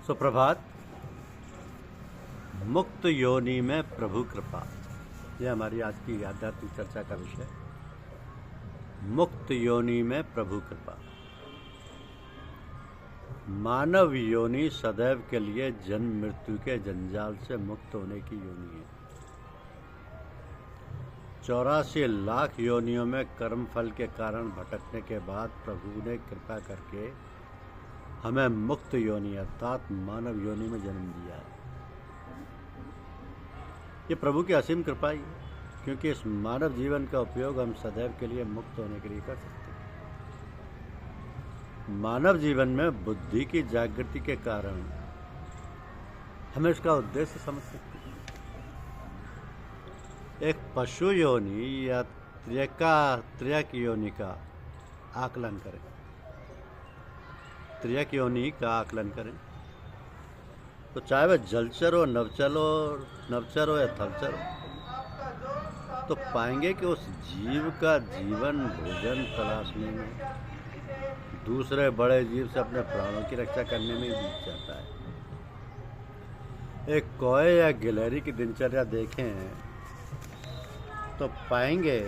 सुप्रभात। मुक्त योनि में प्रभु कृपा, यह हमारी आज की आध्यात्मिक चर्चा का विषय। मुक्त योनि में प्रभु कृपा। मानव योनि सदैव के लिए जन्म मृत्यु के जंजाल से मुक्त होने की योनि है। 84 लाख योनियों में कर्म फल के कारण भटकने के बाद प्रभु ने कृपा करके हमें मुक्त योनि अर्थात मानव योनि में जन्म दिया है। ये प्रभु की असीम कृपा ही है, क्योंकि इस मानव जीवन का उपयोग हम सदैव के लिए मुक्त होने के लिए कर सकते हैं। मानव जीवन में बुद्धि की जागृति के कारण हमें इसका उद्देश्य समझ सकते हैं। एक पशु योनि या त्र्यक योनि का आकलन करें। त्र्यक योनि का आकलन करें तो चाहे वह जलचर हो, नवचर हो या थलचर हो, तो पाएंगे कि उस जीव का जीवन भोजन तलाशने में, दूसरे बड़े जीव से अपने प्राणों की रक्षा करने में ही बीत जाता है। एक कौए या गिलहरी की दिनचर्या देखें तो पाएंगे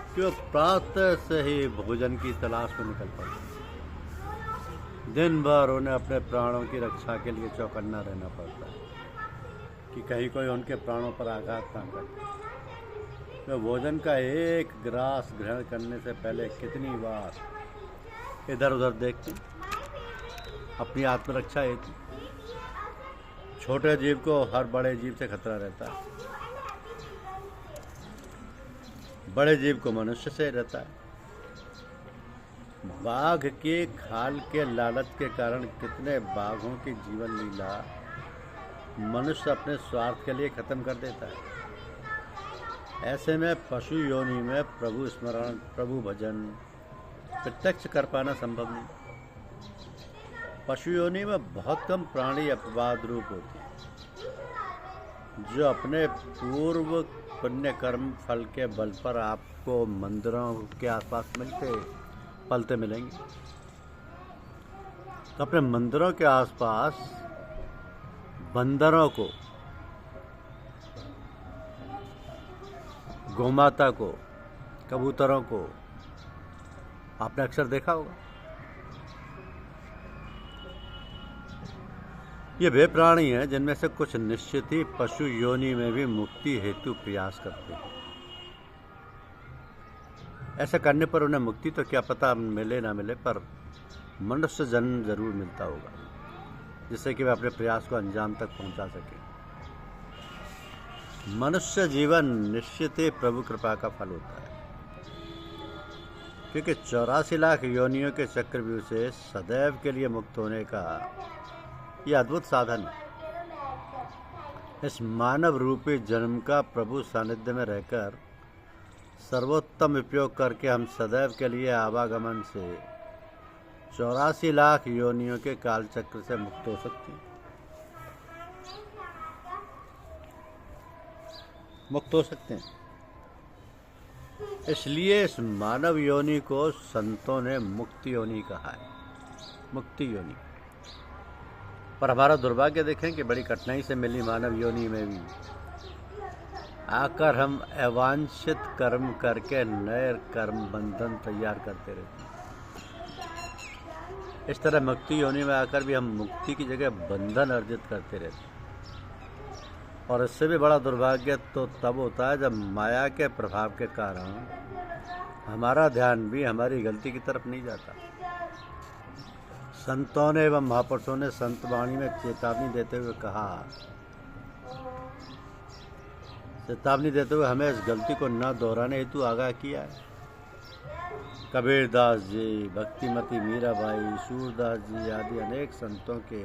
कि वो प्रातः से ही भोजन की तलाश में निकल पड़ते हैं। दिन भर उन्हें अपने प्राणों की रक्षा के लिए चौकन्ना रहना पड़ता है कि कहीं कोई उनके प्राणों पर आघात ना करे। तो भोजन का एक ग्रास ग्रहण करने से पहले कितनी बार इधर उधर देखते अपनी आत्मरक्षा हेतु। छोटे जीव को हर बड़े जीव से खतरा रहता है, बड़े जीव को मनुष्य से रहता है। बाघ के खाल के लालच के कारण कितने बाघों की जीवन लीला मनुष्य अपने स्वार्थ के लिए खत्म कर देता है। ऐसे में पशु योनि में प्रभु स्मरण, प्रभु भजन प्रत्यक्ष कर पाना संभव नहीं। पशु योनि में बहुत कम प्राणी अपवाद रूप होती है, जो अपने पूर्व पुण्य कर्म फल के बल पर आपको मंदिरों के आसपास पलते मिलेंगे। तो अपने मंदिरों के आसपास बंदरों को, गौमाता को, कबूतरों को आपने अक्सर देखा होगा। ये वे प्राणी हैं जिनमें से कुछ निश्चित ही पशु योनि में भी मुक्ति हेतु प्रयास करते हैं। ऐसा करने पर उन्हें मुक्ति तो क्या पता मिले ना मिले, पर मनुष्य जन्म जरूर मिलता होगा, जिससे कि वे अपने प्रयास को अंजाम तक पहुंचा सके। मनुष्य जीवन निश्चित ही प्रभु कृपा का फल होता है, क्योंकि 84 लाख योनियों के चक्रव्यूह से सदैव के लिए मुक्त होने का यह अद्भुत साधन है। इस मानव रूपी जन्म का प्रभु सानिध्य में रहकर सर्वोत्तम उपयोग करके हम सदैव के लिए आवागमन से 84 लाख योनियों के काल चक्र से मुक्त हो सकते हैं। इसलिए इस मानव योनि को संतों ने मुक्ति योनि कहा है, मुक्ति योनि। पर हमारा दुर्भाग्य देखें कि बड़ी कठिनाई से मिली मानव योनि में भी आकर हम अवांछित कर्म करके नए कर्म बंधन तैयार करते रहते हैं। इस तरह मुक्ति योनि में आकर भी हम मुक्ति की जगह बंधन अर्जित करते रहते हैं। और इससे भी बड़ा दुर्भाग्य तो तब होता है जब माया के प्रभाव के कारण हमारा ध्यान भी हमारी गलती की तरफ नहीं जाता। संतों ने एवं महापुरुषों ने संत वाणी में चेतावनी देते हमें इस गलती को न दोहराने हेतु आगाह किया है। कबीरदास जी, भक्तिमती मीराबाई, सूरदास जी आदि अनेक संतों के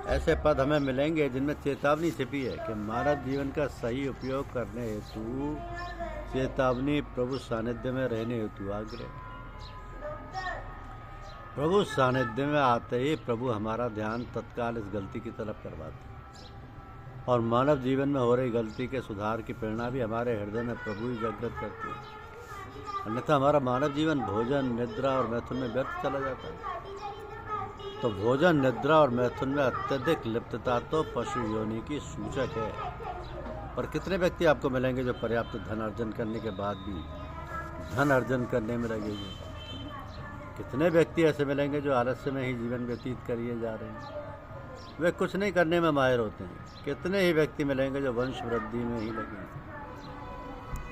ऐसे पद हमें मिलेंगे जिनमें चेतावनी छिपी है कि मानव जीवन का सही उपयोग करने हेतु चेतावनी, प्रभु सानिध्य में रहने हेतु आग्रह। प्रभु सानिध्य में आते ही प्रभु हमारा ध्यान तत्काल इस गलती की तरफ करवाते हैं, और मानव जीवन में हो रही गलती के सुधार की प्रेरणा भी हमारे हृदय में प्रभु ही जागृत करती है। अन्यथा हमारा मानव जीवन भोजन, निद्रा और मैथुन में व्यर्थ चला जाता है। तो भोजन, निद्रा और मैथुन में अत्यधिक लिप्तता तो पशु योनि की सूचक है। पर कितने व्यक्ति आपको मिलेंगे जो पर्याप्त धन अर्जन करने के बाद भी धन अर्जन करने में लगे हुए? कितने व्यक्ति ऐसे मिलेंगे जो आलस्य में ही जीवन व्यतीत करिए जा रहे हैं, वे कुछ नहीं करने में माहिर होते हैं। कितने ही व्यक्ति मिलेंगे जो वंश वृद्धि में ही लगे हैं।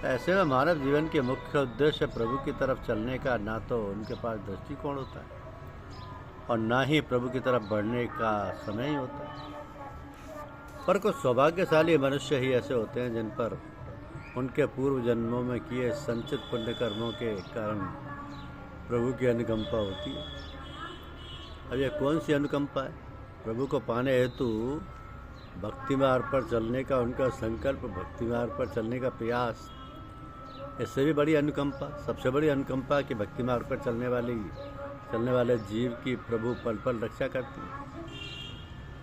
ऐसे में मानव जीवन के मुख्य उद्देश्य प्रभु की तरफ चलने का ना तो उनके पास दृष्टिकोण होता है और ना ही प्रभु की तरफ बढ़ने का समय ही होता है। पर कुछ सौभाग्यशाली मनुष्य ही ऐसे होते हैं जिन पर उनके पूर्व जन्मों में किए संचित पुण्य कर्मों के कारण प्रभु की अनुकंपा होती है। अब यह कौन सी अनुकंपा है? प्रभु को पाने हेतु भक्ति मार्ग पर चलने का उनका संकल्प, भक्ति मार्ग पर चलने का प्रयास, इससे भी बड़ी अनुकंपा, सबसे बड़ी अनुकंपा कि भक्ति मार्ग पर चलने वाले जीव की प्रभु पल पल रक्षा करती है।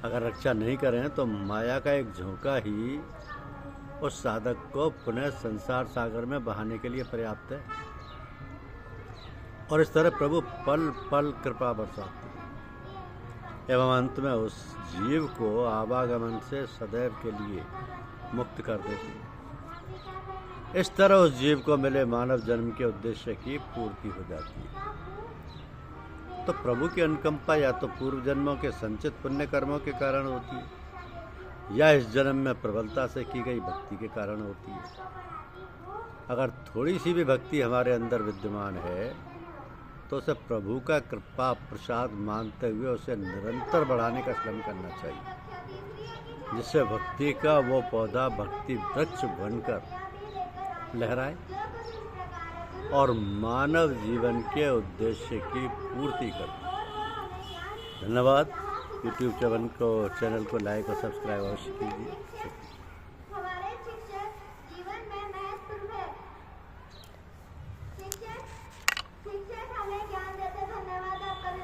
अगर रक्षा नहीं करें तो माया का एक झोंका ही उस साधक को पुनः संसार सागर में बहाने के लिए पर्याप्त है। और इस तरह प्रभु पल पल कृपा बरसाते हैं एवं अंत में उस जीव को आवागमन से सदैव के लिए मुक्त कर देते हैं। इस तरह उस जीव को मिले मानव जन्म के उद्देश्य की पूर्ति हो जाती है। तो प्रभु की अनुकंपा या तो पूर्व जन्मों के संचित पुण्य कर्मों के कारण होती है या इस जन्म में प्रबलता से की गई भक्ति के कारण होती है। अगर थोड़ी सी भी भक्ति हमारे अंदर विद्यमान है तो उसे प्रभु का कृपा प्रसाद मानते हुए उसे निरंतर बढ़ाने का श्रम करना चाहिए, जिससे भक्ति का वो पौधा भक्ति वृक्ष बनकर लहराए और मानव जीवन के उद्देश्य की पूर्ति करे। धन्यवाद। यूट्यूब चैनल को लाइक और सब्सक्राइब अवश्य कीजिए। हमारे शिक्षक जीवन में महत्वपूर्ण है। शिक्षक हमें ज्ञान देते। धन्यवाद आपका भी।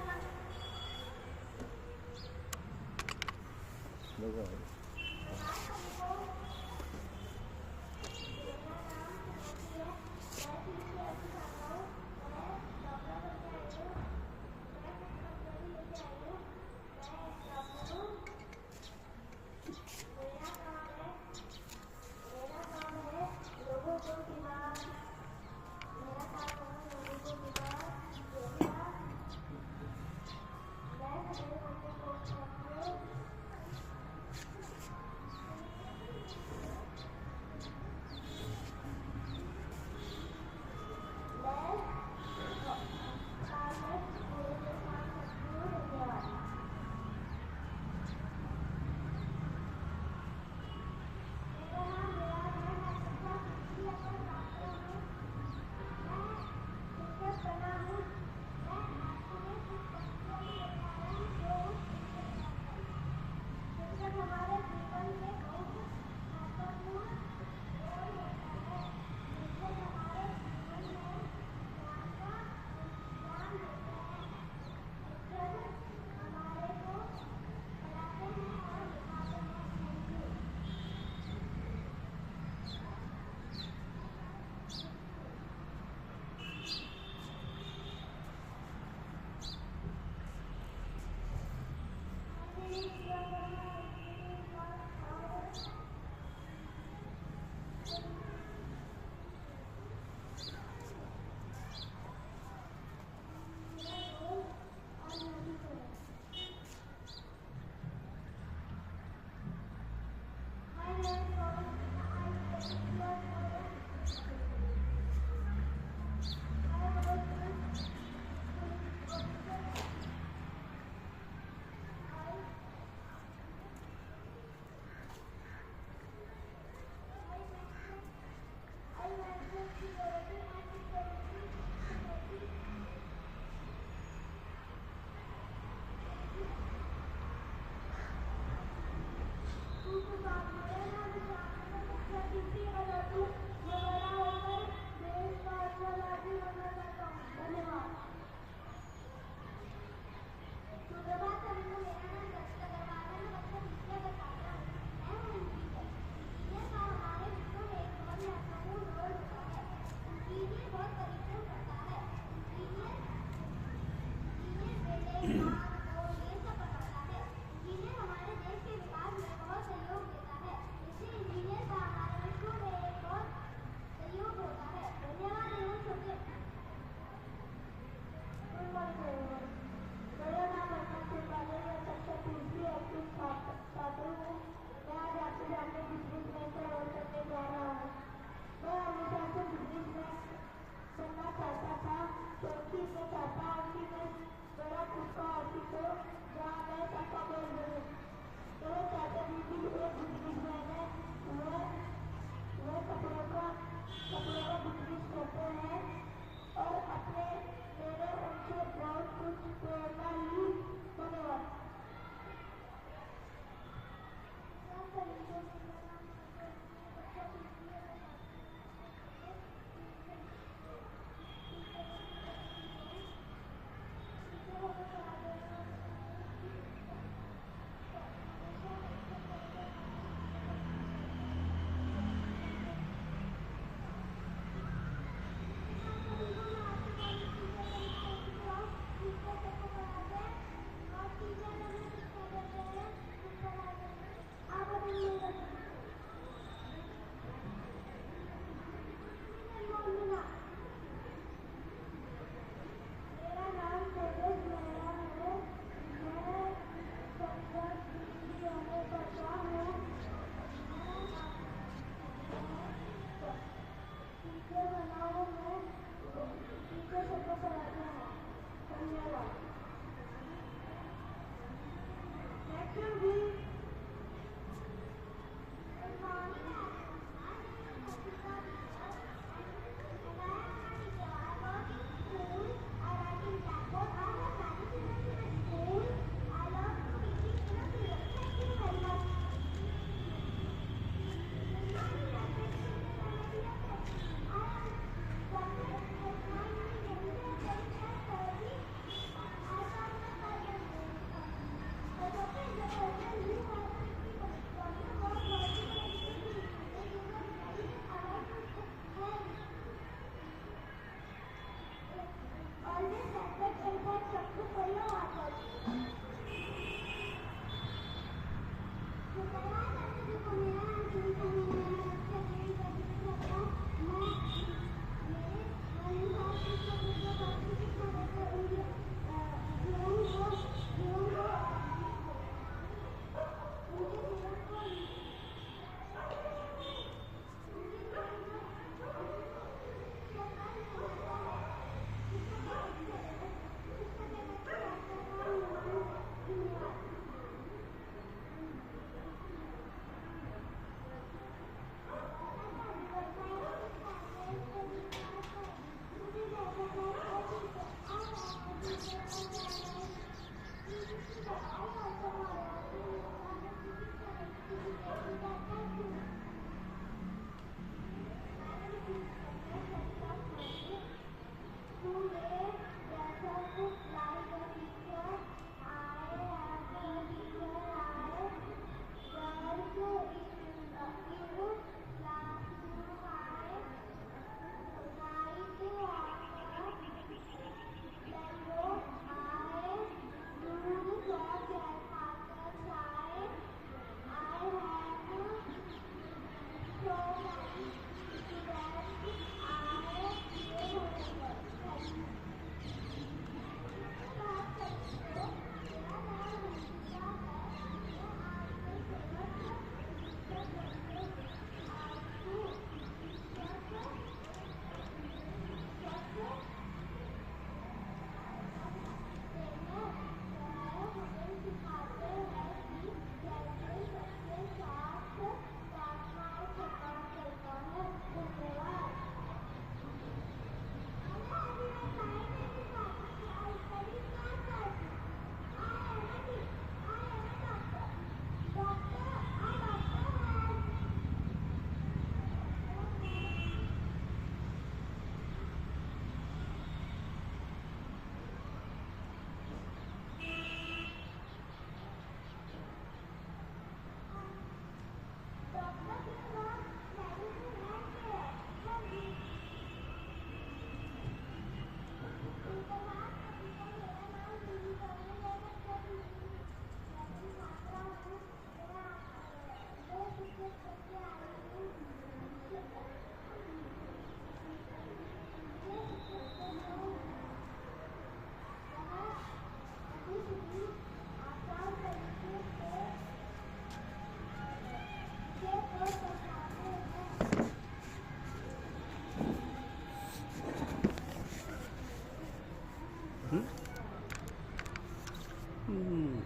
हम्म।